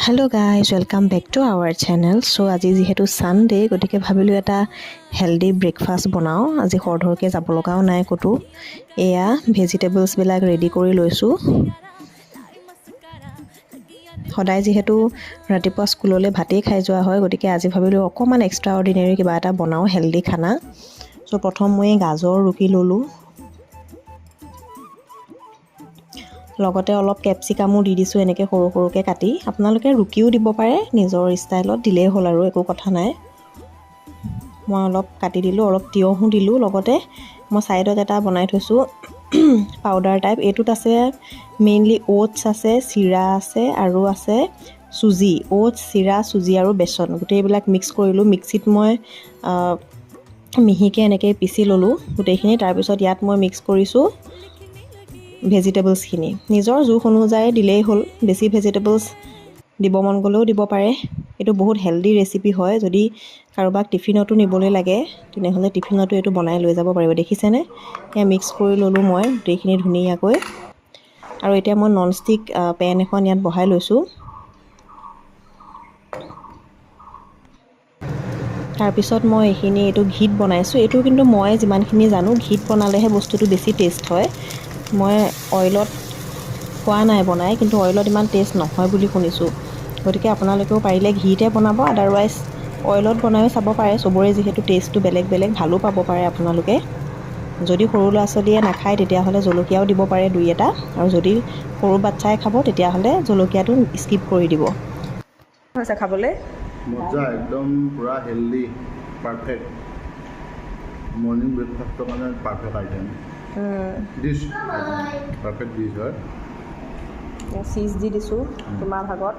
Hello guys, welcome back to our channel. So আজি যেহেতু Sunday গতিকে ভাবিলো এটা হেলদি ব্ৰেকফাষ্ট বনাও। আজি খৰধৰকে যাব লগাও নাই কতো। এয়া ভেজিটেবলছ বিলাক ৰেডি কৰি লৈছো। সদায় যেহেতু ৰাতিপুৱা স্কুললৈ ভাতেই খাই যোৱা হয় গতিকে আজি ভাবিলো অকমান এক্সট্ৰা অৰ্ডিনাৰি কিবা এটা বনাও হেলদি খানা। সো প্ৰথম মই গাজৰ ৰুকি ললো। লগতে অলপ ক্যাপসিকামও দি দিছো এনেকৈ সৰু সৰুকে কাটি আপোনালোকে ৰুকিও দিব পাৰে নিজৰ ষ্টাইলত দিলেই হ'ল আৰু একো কথা নাই মই অলপ কাটি দিলো অলপ তিয়হো দিলো লগতে মই সাইডত এটা বনাই থৈছো পাউডাৰ টাইপ এটুত আছে মেইনলি ওটছ আছে চিৰা আছে আৰু আছে সুজি ওটছ চিৰা সুজি আৰু বেসন গোটেইবিলাক মিক্স কৰিলো মিক্সিত মই মিহিকে এনেকৈ পিচি ললো গোটেইখিনি তাৰ পিছত ইয়াত মই মিক্স কৰিছো ভেজিটেবলছ খিনি নিজৰ জোখ অনুযায়ী দিলেই হ'ল বেছি ভেজিটেবলছ দিব মন গলেও দিব পাৰে এটো বহুত হেলদি ৰেচিপি হয় যদি কাৰোবাক টিফিনতো নিবলৈ লাগে তেনেহলে টিফিনতো এটো বনাই লৈ যাব পাৰিব দেখিছেনে এয়া মিক্স কৰি ললো মই গোটেইখিনি ধুনীয়াকৈ আৰু এতিয়া মই ননষ্টিক পেন এখন ইয়াত বহাই লৈছো তাৰ পিছত মই এখিনি এটো ঘিত বনাইছো এটো কিন্তু মই যিমানখিনি জানো ঘিত বনালেহে বস্তুটো বেছি টেষ্ট হয় মই অইলত খোৱা নাই বনাই কিন্তু অইলত ইমান টেষ্ট নহয় বুলি শুনিছো গতিকে আপোনালোকেও পাৰিলে ঘিতে বনাব আদাৰৱাইজ অইলত বনায়ও চাব পাৰে সবৰে যেহেতু টেষ্টটো বেলেগ বেলেগ ভালো পাব পাৰে আপোনালোকে যদি সৰু ল'ৰা-ছোৱালীয়ে নাখায় তেতিয়া হলে জলকীয়াও দিব পাৰে দুই এটা আৰু যদি সৰু বাচ্চাই খাব তেতিয়া হলে জলকীয়াটো স্কিপ কৰি দিব হৈছে খাবলে মজা একদম পুৰা হেলদি পাৰফেক্ট মৰ্নিং ব্ৰেকফাস্টৰ কাৰণে perfect item dish perfect dish হয় চিজ দি দিছো তোমাৰ ভাগত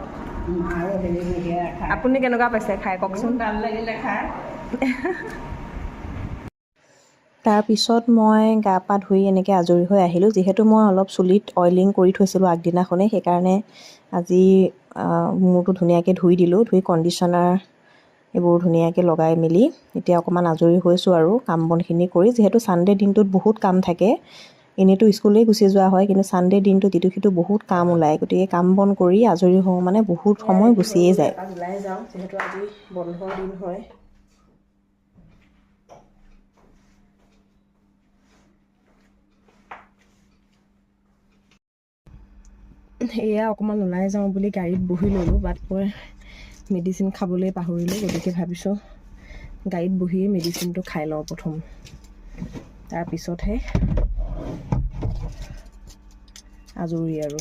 আপুনি কেনেকুৱা পাইছে খাই ককচোন ভাল লাগিলে খাই তাৰ পিছত মই গা পা ধুই এনেকৈ আজৰি হৈ আহিলো যেহেতু মই অলপ চুলিত অইলিং কৰি থৈছিলো আগদিনাখনে সেই কাৰণে আজি মূৰটো ধুনীয়াকৈ ধুই দিলো ধুই কন্ডিশনাৰ এইবোৰ ধুনীয়াকৈ লগাই মিলি এতিয়া অকমান আজৰি হৈছো আৰু কাম বনখিনি কৰি যেহেতু সানডে দিনটোত বহুত কাম থাকে এনেটো স্কুলে গুচি যোৱা হয় কিন্তু সানডে দিনটো তিতুকিটো বহুত কাম ওলাই গতিকে কাম বন কৰি আজৰি হওঁ মানে বহুত সময় গুচিয়ে যায় ওলাই যাওঁ যেহেতু আজি বন্ধৰ দিন হয় এয়া অকমান ওলাই যাওঁ বুলি গাড়ীত বহি ললো বাট মই মেডিসিন খাবলৈ পাহৰিলো গতিকে ভাবিছো গাড়ীত বহি মেডিসিনটো খাই লওঁ প্ৰথম তাৰ পিছতহে আজৰি আৰু